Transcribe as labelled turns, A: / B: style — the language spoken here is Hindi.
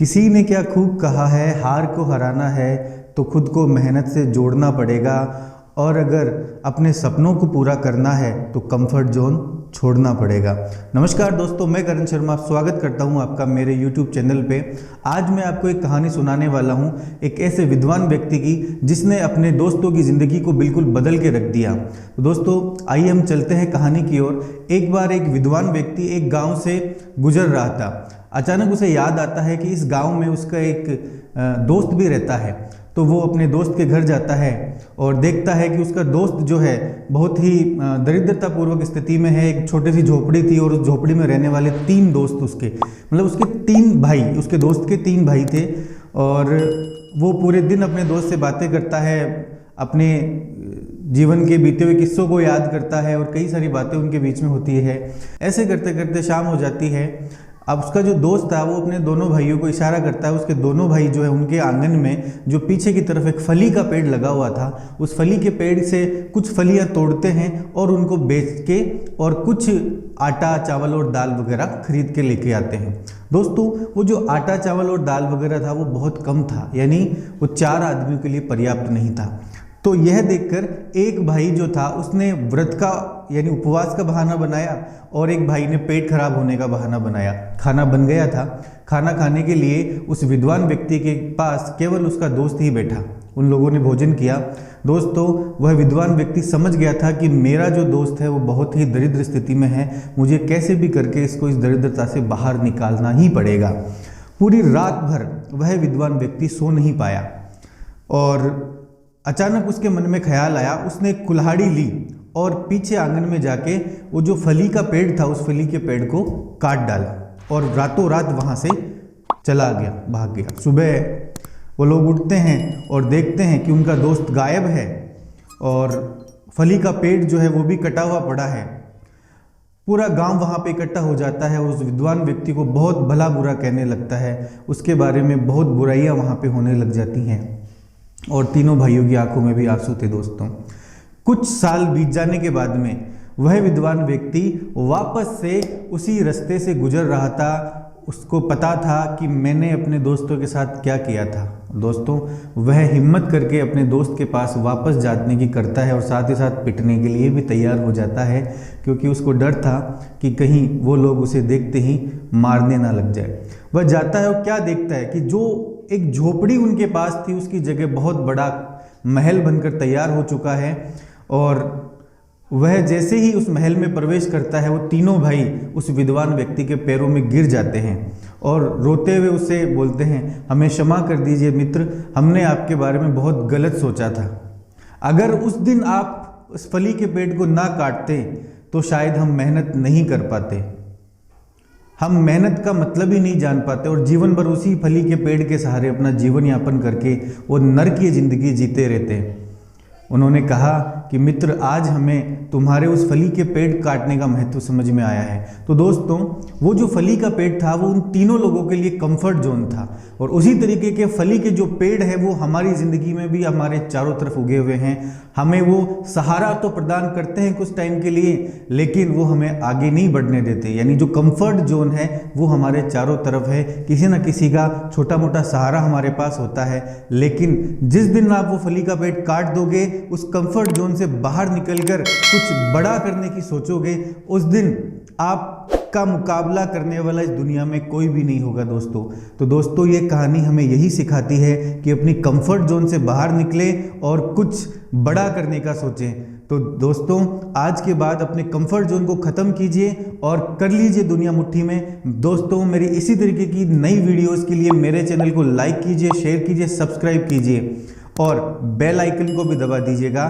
A: किसी ने क्या खूब कहा है, हार को हराना है तो खुद को मेहनत से जोड़ना पड़ेगा, और अगर अपने सपनों को पूरा करना है तो कंफर्ट जोन छोड़ना पड़ेगा। नमस्कार दोस्तों, मैं करण शर्मा स्वागत करता हूं आपका मेरे YouTube चैनल पे। आज मैं आपको एक कहानी सुनाने वाला हूं, एक ऐसे विद्वान व्यक्ति की जिसने अपने दोस्तों की ज़िंदगी को बिल्कुल बदल के रख दिया। तो दोस्तों आइए हम चलते हैं कहानी की ओर। एक बार एक विद्वान व्यक्ति एक गाँव से गुजर रहा था। अचानक उसे याद आता है कि इस गांव में उसका एक दोस्त भी रहता है। तो वो अपने दोस्त के घर जाता है और देखता है कि उसका दोस्त जो है बहुत ही दरिद्रतापूर्वक स्थिति में है। एक छोटी सी झोपड़ी थी और उस झोपड़ी में रहने वाले 3 दोस्त उसके 3 भाई, उसके दोस्त के 3 भाई थे। और वो पूरे दिन अपने दोस्त से बातें करता है, अपने जीवन के बीते हुए किस्सों को याद करता है और कई सारी बातें उनके बीच में होती है। ऐसे करते करते शाम हो जाती है। अब उसका जो दोस्त था वो अपने दोनों भाइयों को इशारा करता है। उसके दोनों भाई जो है उनके आंगन में जो पीछे की तरफ एक फली का पेड़ लगा हुआ था, उस फली के पेड़ से कुछ फलियां तोड़ते हैं और उनको बेच के और कुछ आटा चावल और दाल वगैरह खरीद के लेके आते हैं। दोस्तों वो जो आटा चावल और दाल वगैरह था वो बहुत कम था, यानी वो 4 आदमियों के लिए पर्याप्त नहीं था। तो यह देखकर एक भाई जो था उसने व्रत का यानी उपवास का बहाना बनाया और एक भाई ने पेट खराब होने का बहाना बनाया। खाना बन गया था। खाना खाने के लिए उस विद्वान व्यक्ति के पास केवल उसका दोस्त ही बैठा। उन लोगों ने भोजन किया। दोस्तों वह विद्वान व्यक्ति समझ गया था कि मेरा जो दोस्त है वो बहुत ही दरिद्र स्थिति में है, मुझे कैसे भी करके इसको इस दरिद्रता से बाहर निकालना ही पड़ेगा। पूरी रात भर वह विद्वान व्यक्ति सो नहीं पाया और अचानक उसके मन में ख्याल आया। उसने कुल्हाड़ी ली और पीछे आंगन में जाके वो जो फली का पेड़ था उस फली के पेड़ को काट डाला और रातों रात वहाँ से चला गया, भाग गया। सुबह वो लोग उठते हैं और देखते हैं कि उनका दोस्त गायब है और फली का पेड़ जो है वो भी कटा हुआ पड़ा है। पूरा गांव वहाँ पे इकट्ठा हो जाता है और उस विद्वान व्यक्ति को बहुत भला बुरा कहने लगता है। उसके बारे में बहुत बुराइयाँ वहाँ पे होने लग जाती हैं और तीनों भाइयों की आंखों में भी आंसू थे। दोस्तों कुछ साल बीत जाने के बाद में वह विद्वान व्यक्ति वापस से उसी रास्ते से गुजर रहा था। उसको पता था कि मैंने अपने दोस्तों के साथ क्या किया था। दोस्तों वह हिम्मत करके अपने दोस्त के पास वापस जाने की करता है और साथ ही साथ पिटने के लिए भी तैयार हो जाता है, क्योंकि उसको डर था कि कहीं वो लोग उसे देखते ही मारने ना लग जाए। वह जाता है और क्या देखता है कि जो एक झोपड़ी उनके पास थी उसकी जगह बहुत बड़ा महल बनकर तैयार हो चुका है। और वह जैसे ही उस महल में प्रवेश करता है वो तीनों भाई उस विद्वान व्यक्ति के पैरों में गिर जाते हैं और रोते हुए उससे बोलते हैं, हमें क्षमा कर दीजिए मित्र, हमने आपके बारे में बहुत गलत सोचा था। अगर उस दिन आप उस फली के पेड़ को ना काटते तो शायद हम मेहनत नहीं कर पाते, हम मेहनत का मतलब ही नहीं जान पाते और जीवन भर उसी फली के पेड़ के सहारे अपना जीवन यापन करके वो नरकीय जिंदगी जीते रहते। उन्होंने कहा कि मित्र, आज हमें तुम्हारे उस फली के पेड़ काटने का महत्व समझ में आया है। तो दोस्तों वो जो फली का पेड़ था वो उन तीनों लोगों के लिए कंफर्ट जोन था और उसी तरीके के फली के जो पेड़ है वो हमारी ज़िंदगी में भी हमारे चारों तरफ उगे हुए हैं। हमें वो सहारा तो प्रदान करते हैं कुछ टाइम के लिए, लेकिन वो हमें आगे नहीं बढ़ने देते। यानी जो कंफर्ट जोन है वो हमारे चारों तरफ है, किसी न किसी का छोटा मोटा सहारा हमारे पास होता है। लेकिन जिस दिन आप वो फली का पेड़ काट दोगे, उस कंफर्ट जोन से बाहर निकलकर कुछ बड़ा करने की सोचोगे, उस दिन आपका मुकाबला करने वाला इस दुनिया में कोई भी नहीं होगा। तो दोस्तों ये कहानी हमें यही सिखाती है कि अपनी कंफर्ट जोन से बाहर निकले और कुछ बड़ा करने का सोचें। तो दोस्तों आज के बाद अपने कंफर्ट जोन को ख़त्म कीजिए और कर लीजिए दुनिया मुट्ठी में। दोस्तों मेरी इसी तरीके की नई वीडियोस के लिए मेरे चैनल को लाइक कीजिए, शेयर कीजिए, सब्सक्राइब कीजिए और बेल आइकन को भी दबा दीजिएगा।